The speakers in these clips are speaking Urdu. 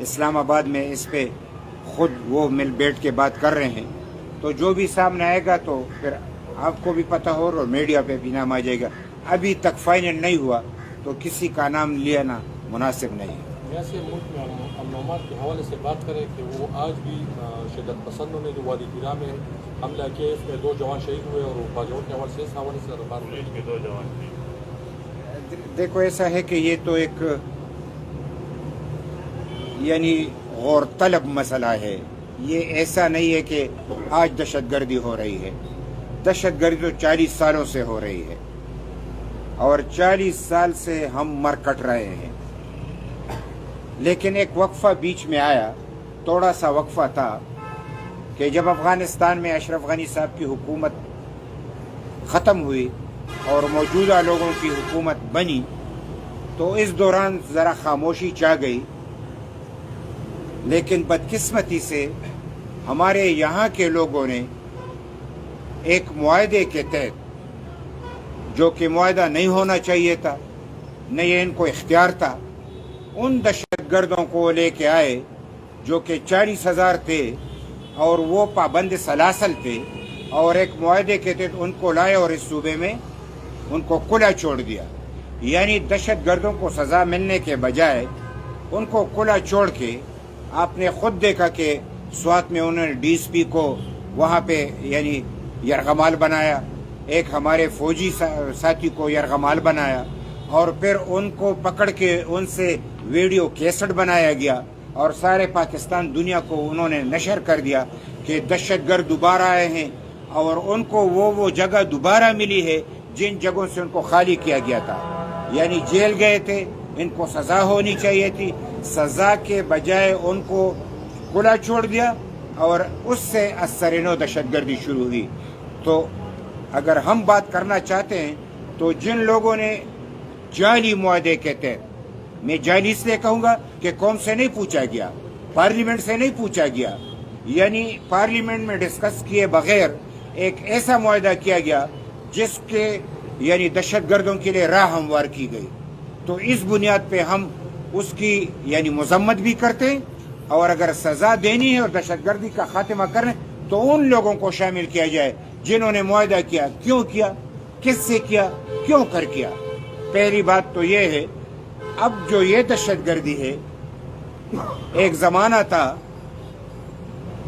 اسلام آباد میں اس پہ خود وہ مل بیٹھ کے بات کر رہے ہیں. تو جو بھی سامنے آئے گا تو پھر آپ کو بھی پتہ ہو اور میڈیا پہ بھی نام آ جائے گا. ابھی تک فائنل نہیں ہوا تو کسی کا نام لینا مناسب نہیں. ایسے ملک میں امن و امان کے حوالے سے بات کریں کہ وہ آج بھی شدت پسندوں نے جو وادی طیرہ میں حملہ کیا اس میں 2 جوان شہید ہوئے اور باجوڑ کے حوالے سے اس حوالے سے پولیس کے 2 جوان تھے. دیکھو ایسا ہے کہ یہ تو ایک یعنی غور طلب مسئلہ ہے. یہ ایسا نہیں ہے کہ آج دہشت گردی ہو رہی ہے. دہشت گردی تو 40 سالوں سے ہو رہی ہے اور 40 سال سے ہم مر کٹ رہے ہیں. لیکن ایک وقفہ بیچ میں آیا, تھوڑا سا وقفہ تھا کہ جب افغانستان میں اشرف غنی صاحب کی حکومت ختم ہوئی اور موجودہ لوگوں کی حکومت بنی تو اس دوران ذرا خاموشی چھا گئی. لیکن بدقسمتی سے ہمارے یہاں کے لوگوں نے ایک معاہدے کے تحت, جو کہ معاہدہ نہیں ہونا چاہیے تھا, نہ یہ ان کو اختیار تھا, ان دہشت گردوں کو لے کے آئے جو کہ 40,000 تھے اور وہ پابند سلاسل تھے, اور ایک معاہدے کے تحت ان کو لائے اور اس صوبے میں ان کو کھلا چھوڑ دیا. یعنی دہشت گردوں کو سزا ملنے کے بجائے ان کو کھلا چھوڑ کے آپ نے خود دیکھا کہ سوات میں انہوں نے ڈی ایس پی کو وہاں پہ یعنی یرغمال بنایا, ایک ہمارے فوجی ساتھی کو یرغمال بنایا, اور پھر ان کو پکڑ کے ان سے ویڈیو کیسٹ بنایا گیا اور سارے پاکستان دنیا کو انہوں نے نشر کر دیا کہ دہشت گرد دوبارہ آئے ہیں, اور ان کو وہ جگہ دوبارہ ملی ہے جن جگہوں سے ان کو خالی کیا گیا تھا. یعنی جیل گئے تھے, ان کو سزا ہونی چاہیے تھی, سزا کے بجائے ان کو کھلا چھوڑ دیا اور اس سے اثر دہشت گردی شروع ہوئی. تو اگر ہم بات کرنا چاہتے ہیں تو جن لوگوں نے جعلی معاہدے کے تحت, میں جعلی اس لیے کہوں گا کہ قوم سے نہیں پوچھا گیا, پارلیمنٹ سے نہیں پوچھا گیا, یعنی پارلیمنٹ میں ڈسکس کیے بغیر ایک ایسا معاہدہ کیا گیا جس کے یعنی دہشت گردوں کے لیے راہ ہموار کی گئی. تو اس بنیاد پہ ہم اس کی یعنی مذمت بھی کرتے ہیں, اور اگر سزا دینی ہے اور دہشت گردی کا خاتمہ کرنا تو ان لوگوں کو شامل کیا جائے جنہوں نے معاہدہ کیا, کیوں کیا, کس سے کیا, کیوں کر کیا. پہلی بات تو یہ ہے, اب جو یہ دہشت گردی ہے, ایک زمانہ تھا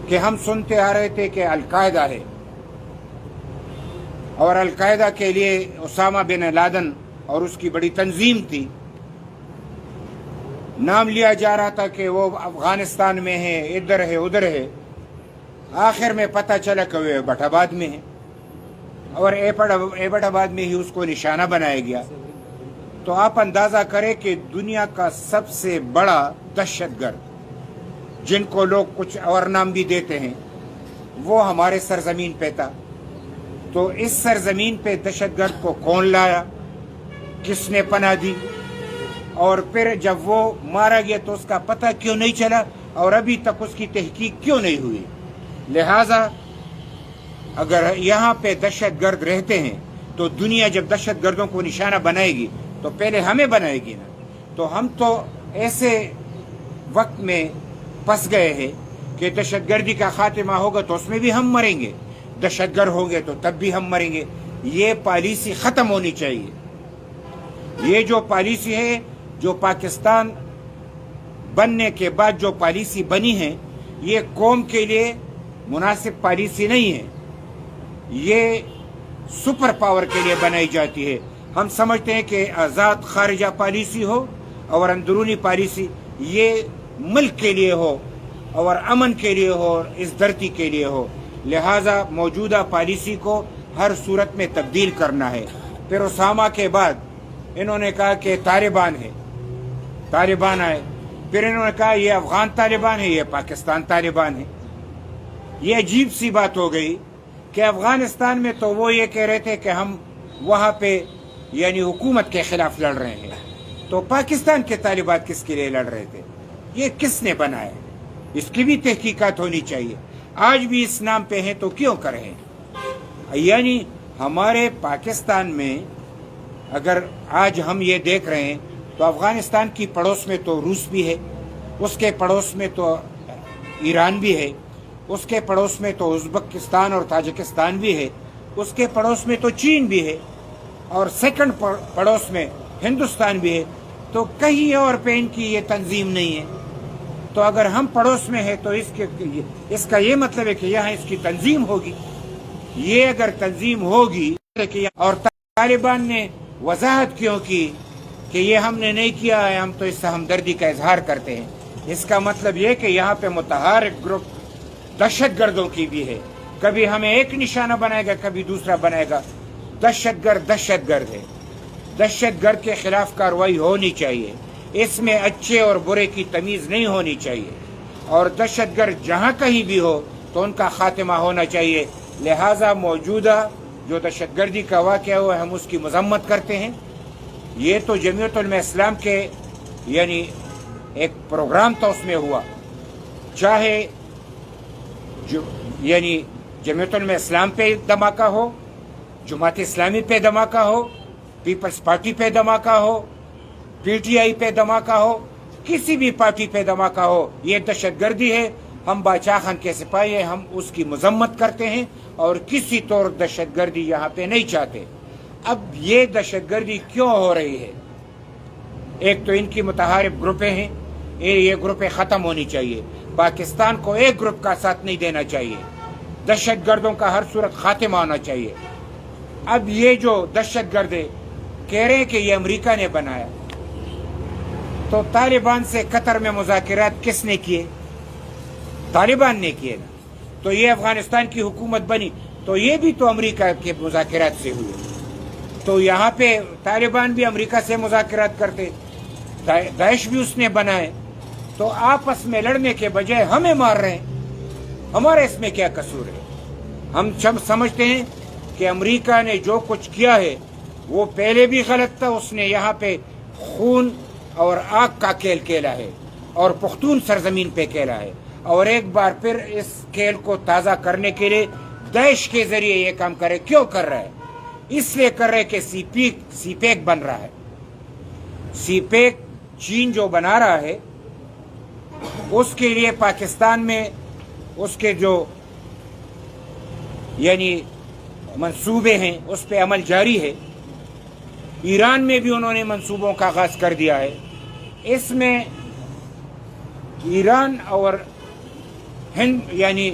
کہ ہم سنتے آ رہے تھے کہ القاعدہ ہے, اور القاعدہ کے لیے اسامہ بن لادن اور اس کی بڑی تنظیم تھی, نام لیا جا رہا تھا کہ وہ افغانستان میں ہے, ادھر ہے, ادھر ہے. آخر میں پتہ چلا کہ وہ ایبٹ آباد میں ہے, اور ایبٹ آباد میں ہی اس کو نشانہ بنایا گیا. تو آپ اندازہ کریں کہ دنیا کا سب سے بڑا دہشت گرد, جن کو لوگ کچھ اور نام بھی دیتے ہیں, وہ ہمارے سرزمین پہ تھا. تو اس سرزمین پہ دہشت گرد کو کون لایا, کس نے پناہ دی, اور پھر جب وہ مارا گیا تو اس کا پتہ کیوں نہیں چلا, اور ابھی تک اس کی تحقیق کیوں نہیں ہوئی. لہذا اگر یہاں پہ دہشت گرد رہتے ہیں تو دنیا جب دہشت گردوں کو نشانہ بنائے گی تو پہلے ہمیں بنائے گی نا. تو ہم تو ایسے وقت میں پھنس گئے ہیں کہ دہشت گردی کا خاتمہ ہوگا تو اس میں بھی ہم مریں گے, دہشت گرد ہوں گے تو تب بھی ہم مریں گے. یہ پالیسی ختم ہونی چاہیے. یہ جو پالیسی ہے, جو پاکستان بننے کے بعد جو پالیسی بنی ہے, یہ قوم کے لیے مناسب پالیسی نہیں ہے. یہ سپر پاور کے لیے بنائی جاتی ہے. ہم سمجھتے ہیں کہ آزاد خارجہ پالیسی ہو اور اندرونی پالیسی یہ ملک کے لیے ہو اور امن کے لیے ہو اور اس دھرتی کے لیے ہو. لہذا موجودہ پالیسی کو ہر صورت میں تبدیل کرنا ہے. پھر اسامہ کے بعد انہوں نے کہا کہ طالبان ہے, طالبان آئے. پھر انہوں نے کہا یہ افغان طالبان ہے, یہ پاکستان طالبان ہے. یہ عجیب سی بات ہو گئی کہ افغانستان میں تو وہ یہ کہہ رہے تھے کہ ہم وہاں پہ یعنی حکومت کے خلاف لڑ رہے ہیں, تو پاکستان کے طالبات کس کے لیے لڑ رہے تھے, یہ کس نے بنایا, اس کی بھی تحقیقات ہونی چاہیے. آج بھی اس نام پہ ہیں تو کیوں کر رہے ہیں. یعنی ہمارے پاکستان میں اگر آج ہم یہ دیکھ رہے ہیں تو افغانستان کی پڑوس میں تو روس بھی ہے, اس کے پڑوس میں تو ایران بھی ہے، اس کے پڑوس میں تو ازبکستان اور تاجکستان بھی ہے، اس کے پڑوس میں تو چین بھی ہے، اور سیکنڈ پڑوس میں ہندوستان بھی ہے، تو کہیں اور پہ ان کی یہ تنظیم نہیں ہے۔ تو اگر ہم پڑوس میں ہے تو اس کا یہ مطلب ہے کہ یہاں اس کی تنظیم ہوگی۔ یہ اگر تنظیم ہوگی، اور طالبان نے وضاحت کیوں کی کہ یہ ہم نے نہیں کیا ہے، ہم تو اس سے ہمدردی کا اظہار کرتے ہیں، اس کا مطلب یہ کہ یہاں پہ متحرک گروپ دہشت گردوں کی بھی ہے، کبھی ہمیں ایک نشانہ بنائے گا، کبھی دوسرا بنائے گا۔ دہشت گرد ہے، دہشت گرد کے خلاف کارروائی ہونی چاہیے، اس میں اچھے اور برے کی تمیز نہیں ہونی چاہیے، اور دہشت گرد جہاں کہیں بھی ہو تو ان کا خاتمہ ہونا چاہیے۔ لہٰذا موجودہ جو دہشت گردی کا واقعہ ہوا ہے، ہم اس کی مذمت کرتے ہیں۔ یہ تو جمعیت علماء اسلام کے یعنی ایک پروگرام تھا، اس میں ہوا، چاہے یعنی جمعیت علماء اسلام پہ دھماکہ ہو، جماعت اسلامی پہ دھماکہ ہو، پیپلز پارٹی پہ دھماکہ ہو، پی ٹی آئی پہ دھماکہ ہو، کسی بھی پارٹی پہ دھماکہ ہو، یہ دہشت گردی ہے۔ ہم باچا خان کے سپاہی ہیں، ہم اس کی مذمت کرتے ہیں اور کسی طور دہشت گردی یہاں پہ نہیں چاہتے۔ اب یہ دہشت گردی کیوں ہو رہی ہے؟ ایک تو ان کی متحارب گروپیں ہیں، یہ گروپیں ختم ہونی چاہیے، پاکستان کو ایک گروپ کا ساتھ نہیں دینا چاہیے، دہشت گردوں کا ہر صورت خاتمہ ہونا چاہیے۔ اب یہ جو دہشت گرد کہہ رہے ہیں کہ یہ امریکہ نے بنایا، تو طالبان سے قطر میں مذاکرات کس نے کیے؟ طالبان نے کیے نا۔ تو یہ افغانستان کی حکومت بنی تو یہ بھی تو امریکہ کے مذاکرات سے ہوئے۔ تو یہاں پہ طالبان بھی امریکہ سے مذاکرات کرتے، داعش بھی اس نے بنائے، تو آپس میں لڑنے کے بجائے ہمیں مار رہے ہیں، ہمارا اس میں کیا قصور ہے؟ ہم سمجھتے ہیں کہ امریکہ نے جو کچھ کیا ہے وہ پہلے بھی غلط تھا، اس نے یہاں پہ خون اور آگ کا کھیل کھیلا ہے اور پختون سرزمین پہ کھیلا ہے، اور ایک بار پھر اس کھیل کو تازہ کرنے کے لیے داعش کے ذریعے یہ کام کرے۔ کیوں کر رہا ہے؟ اس لیے کر رہے کہ سی پیک بن رہا ہے۔ سی پیک چین جو بنا رہا ہے، اس کے لیے پاکستان میں اس کے جو یعنی منصوبے ہیں اس پہ عمل جاری ہے۔ ایران میں بھی انہوں نے منصوبوں کا آغاز کر دیا ہے۔ اس میں ایران اور ہند یعنی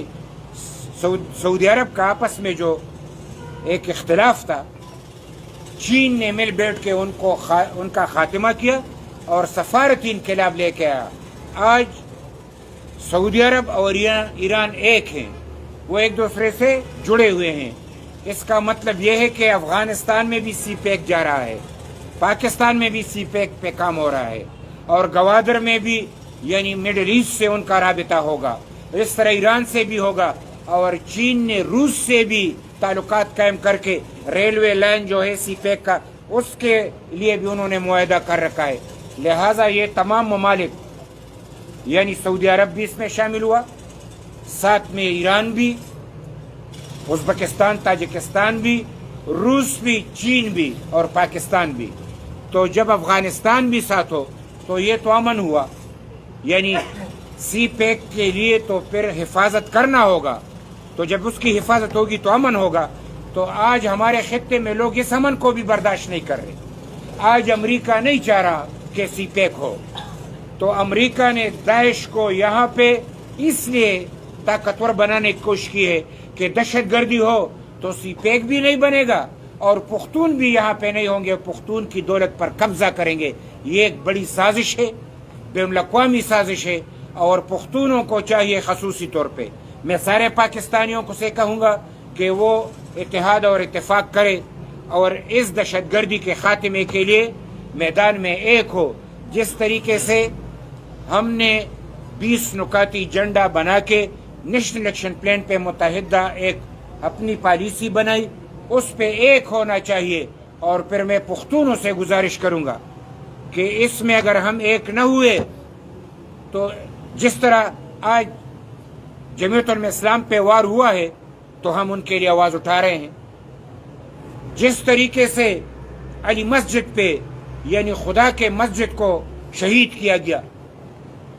سعودی عرب کا آپس میں جو ایک اختلاف تھا، چین نے مل بیٹھ کے ان کا خاتمہ کیا اور سفارتی انقلاب لے کے آیا۔ آج سعودی عرب اور ایران ایک ہیں، وہ ایک دوسرے سے جڑے ہوئے ہیں۔ اس کا مطلب یہ ہے کہ افغانستان میں بھی سی پیک جا رہا ہے، پاکستان میں بھی سی پیک پہ کام ہو رہا ہے، اور گوادر میں بھی یعنی مڈل ایسٹ سے ان کا رابطہ ہوگا، اس طرح ایران سے بھی ہوگا، اور چین نے روس سے بھی تعلقات قائم کر کے ریلوے لائن جو ہے سی پیک کا، اس کے لیے بھی انہوں نے معاہدہ کر رکھا ہے۔ لہٰذا یہ تمام ممالک یعنی سعودی عرب بھی اس میں شامل ہوا، ساتھ میں ایران بھی، ازبکستان، تاجکستان بھی، روس بھی، چین بھی اور پاکستان بھی۔ تو جب افغانستان بھی ساتھ ہو تو یہ تو امن ہوا۔ یعنی سی پیک کے لیے تو پھر حفاظت کرنا ہوگا، تو جب اس کی حفاظت ہوگی تو امن ہوگا۔ تو آج ہمارے خطے میں لوگ اس امن کو بھی برداشت نہیں کر رہے۔ آج امریکہ نہیں چاہ رہا کہ سی پیک ہو، تو امریکہ نے داعش کو یہاں پہ اس لیے طاقتور بنانے کی کوشش کی ہے کہ دہشت گردی ہو تو سی پیک بھی نہیں بنے گا اور پختون بھی یہاں پہ نہیں ہوں گے، پختون کی دولت پر قبضہ کریں گے۔ یہ ایک بڑی سازش ہے، بین الاقوامی سازش ہے، اور پختونوں کو چاہیے خصوصی طور پہ، میں سارے پاکستانیوں کو سے کہوں گا کہ وہ اتحاد اور اتفاق کرے اور اس دہشت گردی کے خاتمے کے لیے میدان میں ایک ہو۔ جس طریقے سے ہم نے 20 نکاتی جنڈا بنا کے نیشنل ایکشن پلان پہ متحدہ ایک اپنی پالیسی بنائی، اس پہ ایک ہونا چاہیے۔ اور پھر میں پختونوں سے گزارش کروں گا کہ اس میں اگر ہم ایک نہ ہوئے تو جس طرح آج جمعیت علماء اسلام پہ وار ہوا ہے تو ہم ان کے لیے آواز اٹھا رہے ہیں۔ جس طریقے سے علی مسجد پہ یعنی خدا کے مسجد کو شہید کیا گیا،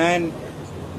9